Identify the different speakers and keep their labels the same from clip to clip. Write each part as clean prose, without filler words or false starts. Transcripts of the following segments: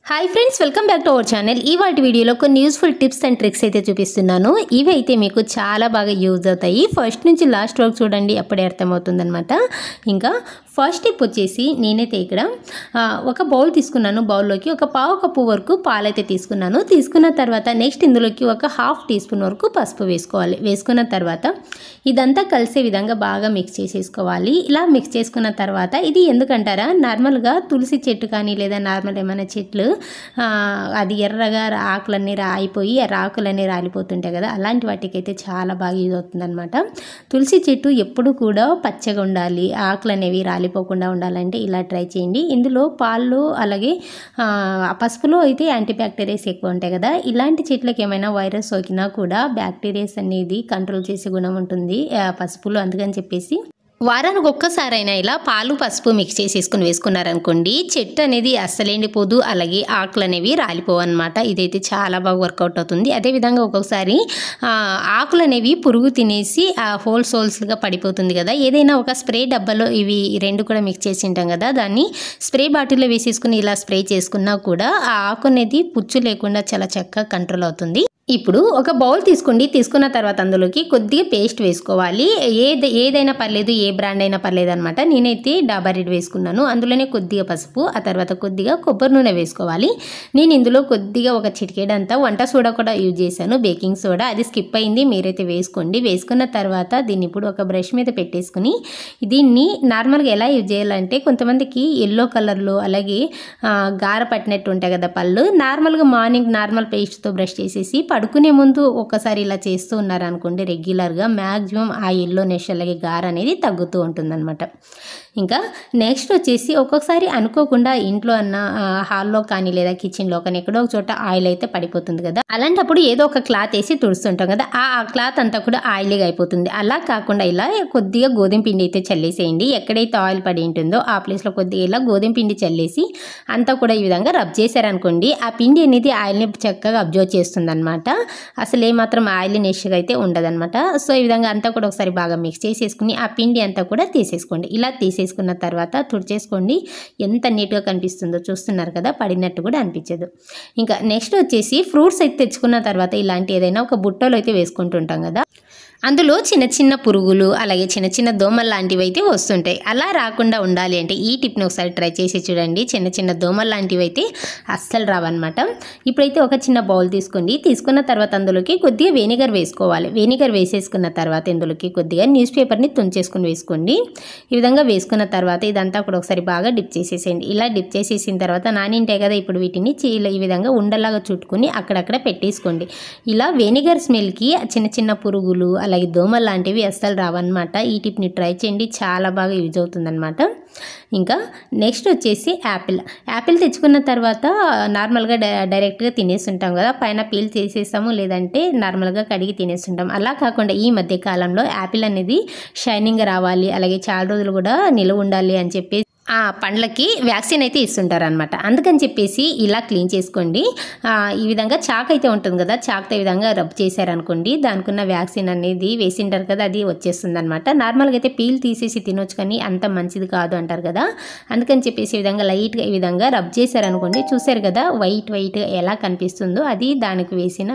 Speaker 1: Hi friends, welcome back to our channel. ఇవాటి వీడియోలో కొన్ని యూస్ఫుల్ టిప్స్ అండ్ ట్రిక్స్ అయితే చూపిస్తున్నాను. ఇవి అయితే మీకు చాలా బాగా యూజ్ అవుతాయి. ఫస్ట్ నుంచి లాస్ట్ వరకు చూడండి, అప్పుడే అర్థమవుతుందనమాట. ఇంకా ఫస్ట్ టిప్ వచ్చేసి నేనైతే ఇక్కడ ఒక బౌల్ తీసుకున్నాను. బౌల్లోకి ఒక పావు కప్పు వరకు పాలైతే తీసుకున్నాను. తీసుకున్న తర్వాత నెక్స్ట్ ఇందులోకి ఒక హాఫ్ టీ స్పూన్ వరకు పసుపు వేసుకోవాలి. వేసుకున్న తర్వాత ఇదంతా కలిసే విధంగా బాగా మిక్స్ చేసేసుకోవాలి. ఇలా మిక్స్ చేసుకున్న తర్వాత ఇది ఎందుకంటారా, నార్మల్గా తులసి చెట్టు కానీ లేదా నార్మల్ ఏమైనా చెట్లు అది ఎర్రగా ఆకులన్నీ రాయిపోయి ఆకులన్నీ రాలిపోతుంటాయి కదా, అలాంటి వాటికైతే చాలా బాగా యూజ్ అవుతుందన్నమాట. తులసి చెట్టు ఎప్పుడు కూడా పచ్చగా ఉండాలి, ఆకులు అనేవి రాలిపోకుండా ఉండాలంటే ఇలా ట్రై చేయండి. ఇందులో పాలు అలాగే పసుపులో అయితే యాంటీ బ్యాక్టీరియాస్ ఎక్కువ ఉంటాయి కదా, ఇలాంటి చెట్లకి ఏమైనా వైరస్ సోకినా కూడా బ్యాక్టీరియాస్ అనేది కంట్రోల్ చేసే గుణం ఉంటుంది పసుపులో. అందుకని చెప్పేసి వారానికి ఒక్కసారైనా ఇలా పాలు పసుపు మిక్స్ చేసేసుకుని వేసుకున్నారనుకోండి, చెట్టు అనేది అస్సలు ఎండిపోదు, అలాగే ఆకులు అనేవి రాలిపోవు అనమాట. ఇదైతే చాలా బాగా వర్కౌట్ అవుతుంది. అదేవిధంగా ఒక్కొక్కసారి ఆకులు అనేవి పురుగు తినేసి హోల్స్గా పడిపోతుంది కదా, ఏదైనా ఒక స్ప్రే డబ్బాలో ఇవి రెండు కూడా మిక్స్ చేసి ఉంటాం కదా, దాన్ని స్ప్రే బాటిల్లో వేసేసుకుని ఇలా స్ప్రే చేసుకున్నా కూడా ఆ ఆకు అనేది పుచ్చు లేకుండా చాలా చక్కగా కంట్రోల్ అవుతుంది. ఇప్పుడు ఒక బౌల్ తీసుకోండి. తీసుకున్న తర్వాత అందులోకి కొద్దిగా పేస్ట్ వేసుకోవాలి. ఏదైనా పర్లేదు, ఏ బ్రాండ్ అయినా పర్లేదు అనమాట. నేనైతే డాబా రెడ్ వేసుకున్నాను. అందులోనే కొద్దిగా పసుపు, ఆ తర్వాత కొద్దిగా కొబ్బరి నూనె వేసుకోవాలి. నేను ఇందులో కొద్దిగా ఒక చిటికెడంతా వంట సోడా కూడా యూజ్ చేశాను, బేకింగ్ సోడా. అది స్కిప్ అయింది, మీరైతే వేసుకోండి. వేసుకున్న తర్వాత దీన్ని ఇప్పుడు ఒక బ్రష్ మీద పెట్టేసుకుని దీన్ని నార్మల్గా ఎలా యూజ్ చేయాలంటే, కొంతమందికి ఎల్లో కలర్లో అలాగే గార పట్టినట్టు ఉంటాయి కదా పళ్ళు, నార్మల్గా మార్నింగ్ నార్మల్ పేస్ట్తో బ్రష్ చేసేసి పడుకునే ముందు ఒకసారి ఇలా చేస్తూ ఉన్నారనుకోండి రెగ్యులర్గా, మ్యాక్సిమం ఆ ఎల్లోనెస్ అలాగే గార అనేది తగ్గుతూ ఉంటుందన్నమాట. ఇంకా నెక్స్ట్ వచ్చేసి ఒక్కొక్కసారి అనుకోకుండా ఇంట్లో అన్న హాల్లో కానీ లేదా కిచెన్లో కానీ ఎక్కడో ఒక చోట ఆయిల్ అయితే పడిపోతుంది కదా, అలాంటప్పుడు ఏదో ఒక క్లాత్ వేసి తుడుస్తుంటాం కదా, ఆ క్లాత్ అంతా కూడా ఆయిల్గా అయిపోతుంది. అలా కాకుండా ఇలా కొద్దిగా గోధుమ పిండి అయితే చల్లేసేయండి. ఎక్కడైతే ఆయిల్ పడి ఉంటుందో ఆ ప్లేస్లో కొద్దిగా ఇలా గోధుమ పిండి చల్లేసి అంతా కూడా ఈ విధంగా రబ్ చేశారనుకోండి, ఆ పిండి అనేది ఆయిల్ని చక్కగా అబ్జర్వ్ చేస్తుంది అనమాట. అసలు ఏమాత్రం ఆయిల్ నెష్గా అయితే ఉండదన్నమాట. సో ఈ విధంగా అంతా కూడా ఒకసారి బాగా మిక్స్ చేసేసుకుని ఆ పిండి అంతా కూడా తీసేసుకోండి. ఇలా తీసేసుకున్న తర్వాత తుడిచేసుకోండి. ఎంత నీట్గా కనిపిస్తుందో చూస్తున్నారు కదా, పడినట్టు కూడా అనిపించదు. ఇంకా నెక్స్ట్ వచ్చేసి ఫ్రూట్స్ అయితే తెచ్చుకున్న తర్వాత ఇలాంటి ఏదైనా ఒక బుట్టలో అయితే వేసుకుంటుంటాం కదా, అందులో చిన్న చిన్న పురుగులు అలాగే చిన్న చిన్న దోమలు లాంటివి అయితే వస్తుంటాయి. అలా రాకుండా ఉండాలి అంటే ఈ టిప్ని ఒకసారి ట్రై చేసి చూడండి. చిన్న చిన్న దోమలు లాంటివి అయితే అస్సలు రావన్నమాట. ఇప్పుడైతే ఒక చిన్న బౌల్ తీసుకోండి. తీసుకున్న తర్వాత అందులోకి కొద్దిగా వెనిగర్ వేసుకోవాలి. వెనిగర్ వేసేసుకున్న తర్వాత ఇందులోకి కొద్దిగా న్యూస్ పేపర్ని తుంచేసుకుని వేసుకోండి. ఈ విధంగా వేసుకున్న తర్వాత ఇదంతా కూడా ఒకసారి బాగా డిప్ చేసేసేయండి. ఇలా డిప్ చేసేసిన తర్వాత నానింటాయి కదా, ఇప్పుడు వీటిని ఈ విధంగా ఉండలాగా చుట్టుకుని అక్కడక్కడ పెట్టేసుకోండి. ఇలా వెనిగర్ స్మెల్కి చిన్న చిన్న పురుగులు అలాగే దోమలు లాంటివి అస్సలు రావన్నమాట. ఈ టిప్ని ట్రై చేయండి, చాలా బాగా యూజ్ అవుతుందన్నమాట. ఇంకా నెక్స్ట్ వచ్చేసి యాపిల్ తెచ్చుకున్న తర్వాత నార్మల్గా డైరెక్ట్గా తినేస్తుంటాం కదా, పైన పీల్ చేసేస్తాము లేదంటే నార్మల్గా కడిగి తినేస్తుంటాం. అలా కాకుండా ఈ మధ్య కాలంలో యాపిల్ అనేది షైనింగ్గా రావాలి, అలాగే చాలా రోజులు కూడా నిలువ ఉండాలి అని చెప్పి ఆ పండ్లకి వ్యాక్సిన్ అయితే ఇస్తుంటారు అనమాట. అందుకని చెప్పేసి ఇలా క్లీన్ చేసుకోండి. ఈ విధంగా చాక్ అయితే ఉంటుంది కదా, చాక్తో ఈ విధంగా రబ్ చేశారనుకోండి, దానికి ఉన్న వ్యాక్సిన్ అనేది వేసింటారు కదా, అది వచ్చేస్తుంది అనమాట. నార్మల్గా అయితే పీల్ తీసేసి తినొచ్చు కానీ అంత మంచిది కాదు అంటారు కదా, అందుకని చెప్పేసి ఈ విధంగా లైట్గా ఈ విధంగా రబ్ చేశారనుకోండి, చూసారు కదా వైట్ ఎలా కనిపిస్తుందో, అది దానికి వేసిన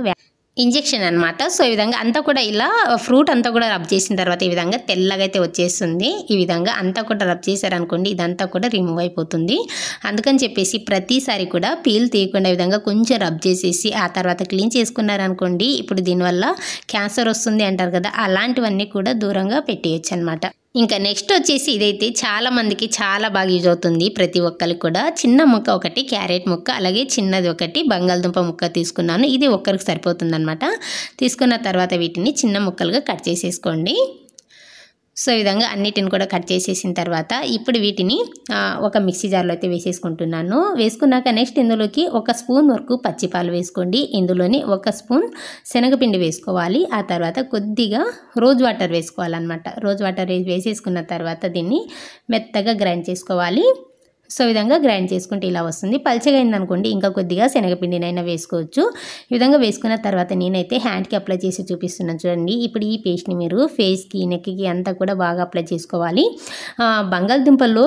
Speaker 1: ఇంజెక్షన్ అనమాట. సో ఈ విధంగా అంతా కూడా ఇలా ఫ్రూట్ అంతా కూడా రబ్ చేసిన తర్వాత ఈ విధంగా తెల్లగా అయితే వచ్చేస్తుంది. ఈ విధంగా అంతా కూడా రబ్ చేశారనుకోండి, ఇదంతా కూడా రిమూవ్ అయిపోతుంది. అందుకని చెప్పేసి ప్రతిసారి కూడా పీల్ తీయకుండా ఈ విధంగా కొంచెం రబ్ చేసేసి ఆ తర్వాత క్లీన్ చేసుకున్నారనుకోండి, ఇప్పుడు దీనివల్ల క్యాన్సర్ వస్తుంది అంటారు కదా, అలాంటివన్నీ కూడా దూరంగా పెట్టేయచ్చు అనమాట. ఇంకా నెక్స్ట్ వచ్చేసి ఇదైతే చాలా మందికి చాలా బాగా యూజ్ అవుతుంది. ప్రతి ఒక్కరికి కూడా చిన్న ముక్క ఒకటి క్యారెట్ ముక్క అలాగే చిన్నది ఒకటి బంగాళదుంప ముక్క తీసుకున్నాను. ఇది ఒక్కరికి సరిపోతుందన్నమాట. తీసుకున్న తర్వాత వీటిని చిన్న ముక్కలుగా కట్ చేసేసుకోండి. సో ఈ విధంగా అన్నిటిని కూడా కట్ చేసేసిన తర్వాత ఇప్పుడు వీటిని ఒక మిక్సీ జార్లో అయితే వేసేసుకుంటున్నాను. వేసుకున్నాక నెక్స్ట్ ఇందులోకి 1 స్పూన్ వరకు పచ్చిపాలు వేసుకోండి. ఇందులోని 1 స్పూన్ శనగపిండి వేసుకోవాలి. ఆ తర్వాత కొద్దిగా రోజ్ వాటర్ వేసుకోవాలన్నమాట. రోజ్ వాటర్ వేసేసుకున్న తర్వాత దీన్ని మెత్తగా గ్రైండ్ చేసుకోవాలి. సో ఈ విధంగా గ్రైండ్ చేసుకుంటే ఇలా వస్తుంది. పల్చగా అయిందనుకోండి ఇంకా కొద్దిగా శనగపిండినైనా వేసుకోవచ్చు. ఈ విధంగా వేసుకున్న తర్వాత నేనైతే హ్యాండ్కి అప్లై చేసి చూపిస్తున్నాను చూడండి. ఇప్పుడు ఈ పేస్ట్ని మీరు ఫేస్కి నెక్కి అంతా కూడా బాగా అప్లై చేసుకోవాలి. బంగాళదుంపల్లో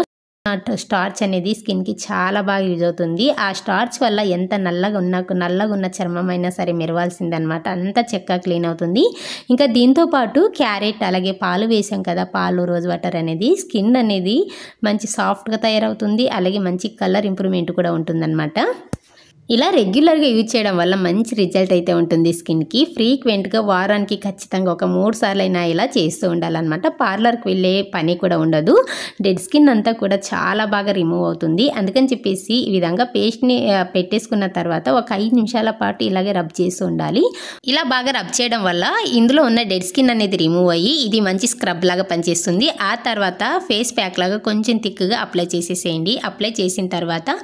Speaker 1: స్టార్చ్ అనేది స్కిన్కి చాలా బాగా యూజ్ అవుతుంది. ఆ స్టార్చ్ వల్ల ఎంత నల్లగా ఉన్న చర్మం అయినా సరే మెరవాల్సిందనమాట. అంతా చక్కగా క్లీన్ అవుతుంది. ఇంకా దీంతో పాటు క్యారెట్ అలాగే పాలు వేసాం కదా, పాలు రోజ్ వాటర్ అనేది స్కిన్ అనేది మంచి సాఫ్ట్గా తయారవుతుంది. అలాగే మంచి కలర్ ఇంప్రూవ్మెంట్ కూడా ఉంటుందన్నమాట. ఇలా రెగ్యులర్గా యూజ్ చేయడం వల్ల మంచి రిజల్ట్ అయితే ఉంటుంది స్కిన్కి. ఫ్రీక్వెంట్గా వారానికి ఖచ్చితంగా ఒక 3 సార్లు అయినా ఇలా చేస్తూ ఉండాలన్నమాట. పార్లర్కి వెళ్ళే పని కూడా ఉండదు. డెడ్ స్కిన్ అంతా కూడా చాలా బాగా రిమూవ్ అవుతుంది. అందుకని చెప్పేసి ఈ విధంగా పేస్ట్ని పెట్టేసుకున్న తర్వాత ఒక 5 నిమిషాల పాటు ఇలాగే రబ్ చేస్తూ ఉండాలి. ఇలా బాగా రబ్ చేయడం వల్ల ఇందులో ఉన్న డెడ్ స్కిన్ అనేది రిమూవ్ అయ్యి ఇది మంచి స్క్రబ్ లాగా పనిచేస్తుంది. ఆ తర్వాత ఫేస్ ప్యాక్ లాగా కొంచెం థిక్గా అప్లై చేసేసేయండి. అప్లై చేసిన తర్వాత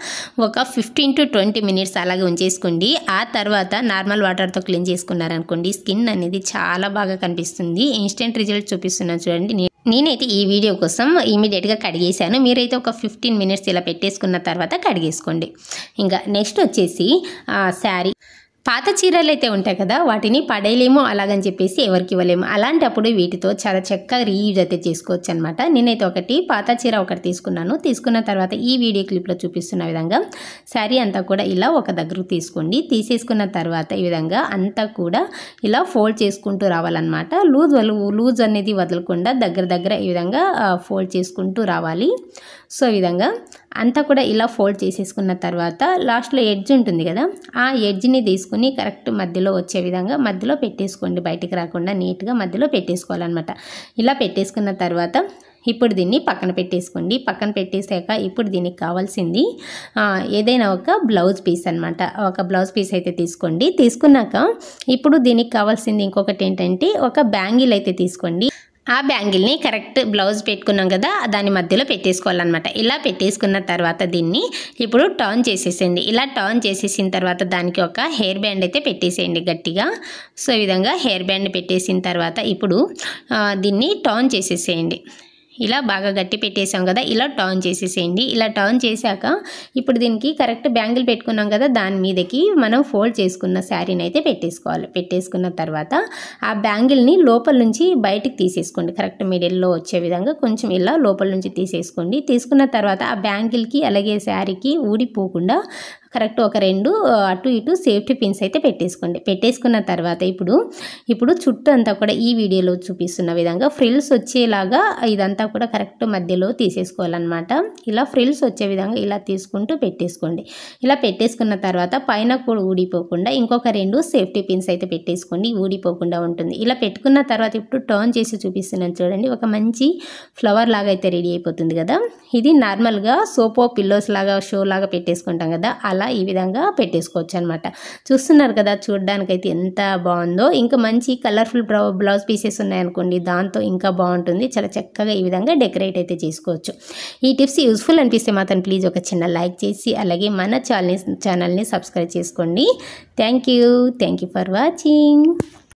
Speaker 1: ఒక 15 to 20 మినిట్స్ అలాగే ఉంచేసుకోండి. ఆ తర్వాత నార్మల్ వాటర్తో క్లీన్ చేసుకున్నారనుకోండి స్కిన్ అనేది చాలా బాగా కనిపిస్తుంది. ఇన్స్టెంట్ రిజల్ట్ చూపిస్తున్నాను చూడండి. నేనైతే ఈ వీడియో కోసం ఇమీడియట్గా కడిగేసాను. మీరైతే ఒక 15 మినిట్స్ ఇలా పెట్టేసుకున్న తర్వాత కడిగేసుకోండి. ఇంకా నెక్స్ట్ వచ్చేసి శారీ. పాత చీరలు అయితే ఉంటాయి కదా, వాటిని పడేయలేము అలాగని చెప్పేసి ఎవరికి ఇవ్వలేము. అలాంటప్పుడు వీటితో చాలా చక్కగా రీయూజ్ అయితే చేసుకోవచ్చు అనమాట. నేనైతే ఒకటి పాత చీర ఒకటి తీసుకున్నాను. తీసుకున్న తర్వాత ఈ వీడియో క్లిప్లో చూపిస్తున్న విధంగా శారీ అంతా కూడా ఇలా ఒక దగ్గరకు తీసుకోండి. తీసేసుకున్న తర్వాత ఈ విధంగా అంతా కూడా ఇలా ఫోల్డ్ చేసుకుంటూ రావాలన్నమాట. లూజ్ అనేది వదలకుండా దగ్గర ఈ విధంగా ఫోల్డ్ చేసుకుంటూ రావాలి. సో ఈ విధంగా అంతా కూడా ఇలా ఫోల్డ్ చేసేసుకున్న తర్వాత లాస్ట్లో ఎడ్జ్ ఉంటుంది కదా, ఆ ఎడ్జ్ని తీసుకుని కరెక్ట్ మధ్యలో వచ్చే విధంగా మధ్యలో పెట్టేసుకోండి. బయటికి రాకుండా నీట్గా మధ్యలో పెట్టేసుకోవాలన్నమాట. ఇలా పెట్టేసుకున్న తర్వాత ఇప్పుడు దీన్ని పక్కన పెట్టేసుకోండి. పక్కన పెట్టేసాక ఇప్పుడు దీనికి కావాల్సింది ఏదైనా ఒక బ్లౌజ్ పీస్ అనమాట. ఒక బ్లౌజ్ పీస్ అయితే తీసుకోండి. తీసుకున్నాక ఇప్పుడు దీనికి కావాల్సింది ఇంకొకటి ఏంటంటే ఒక బ్యాంగిల్ అయితే తీసుకోండి. ఆ బ్యాంగిల్ని కరెక్ట్ బ్లౌజ్ పెట్టుకున్నాం కదా దాని మధ్యలో పెట్టేసుకోవాలన్నమాట. ఇలా పెట్టేసుకున్న తర్వాత దీన్ని ఇప్పుడు టర్న్ చేసేసేయండి. ఇలా టర్న్ చేసేసిన తర్వాత దానికి ఒక హెయిర్ బ్యాండ్ అయితే పెట్టేసేయండి గట్టిగా. సో ఈ విధంగా హెయిర్ బ్యాండ్ పెట్టేసిన తర్వాత ఇప్పుడు దీన్ని టర్న్ చేసేసేయండి. ఇలా బాగా గట్టి పెట్టేసాం కదా, ఇలా టర్న్ చేసేసేయండి. ఇలా టర్న్ చేశాక ఇప్పుడు దీనికి కరెక్ట్ బ్యాంగిల్ పెట్టుకున్నాం కదా, దాని మీదకి మనం ఫోల్డ్ చేసుకున్న శారీని అయితే పెట్టేసుకోవాలి. పెట్టేసుకున్న తర్వాత ఆ బ్యాంగిల్ని లోపల నుంచి బయటికి తీసేసుకోండి. కరెక్ట్ మిడిల్లో వచ్చే విధంగా కొంచెం ఇలా లోపల నుంచి తీసేసుకోండి. తీసుకున్న తర్వాత ఆ బ్యాంగిల్కి అలాగే శారీకి ఊడిపోకుండా కరెక్ట్ ఒక 2 అటు ఇటు సేఫ్టీ పిన్స్ అయితే పెట్టేసుకోండి. పెట్టేసుకున్న తర్వాత ఇప్పుడు చుట్టూ అంతా కూడా ఈ వీడియోలో చూపిస్తున్న విధంగా ఫ్రిల్స్ వచ్చేలాగా ఇదంతా కూడా కరెక్ట్ మధ్యలో తీసేసుకోవాలన్నమాట. ఇలా ఫ్రిల్స్ వచ్చే విధంగా ఇలా తీసుకుంటూ పెట్టేసుకోండి. ఇలా పెట్టేసుకున్న తర్వాత పైన కూడా ఊడిపోకుండా ఇంకొక 2 సేఫ్టీ పిన్స్ అయితే పెట్టేసుకోండి. ఊడిపోకుండా ఉంటుంది. ఇలా పెట్టుకున్న తర్వాత ఇప్పుడు టర్న్ చేసి చూపిస్తున్నాను చూడండి. ఒక మంచి ఫ్లవర్ లాగా అయితే రెడీ అయిపోతుంది కదా. ఇది నార్మల్గా సోపో పిల్లోస్ లాగా షో లాగా పెట్టేసుకుంటాం కదా, అలా ఈ విధంగా పెట్టేసుకోవచ్చు అనమాట. చూస్తున్నారు కదా, చూడడానికైతే ఎంత బాగుందో. ఇంకా మంచి కలర్ఫుల్ బ్లౌజ్ పీసెస్ ఉన్నాయనుకోండి దాంతో ఇంకా బాగుంటుంది. చాలా చక్కగా ఈ విధంగా డెకరేట్ అయితే చేసుకోవచ్చు. ఈ టిప్స్ యూస్ఫుల్ అనిపిస్తే మాత్రం ప్లీజ్ ఒక చిన్న లైక్ చేసి అలాగే మన ఛానల్ని సబ్స్క్రైబ్ చేసుకోండి. Thank you for watching.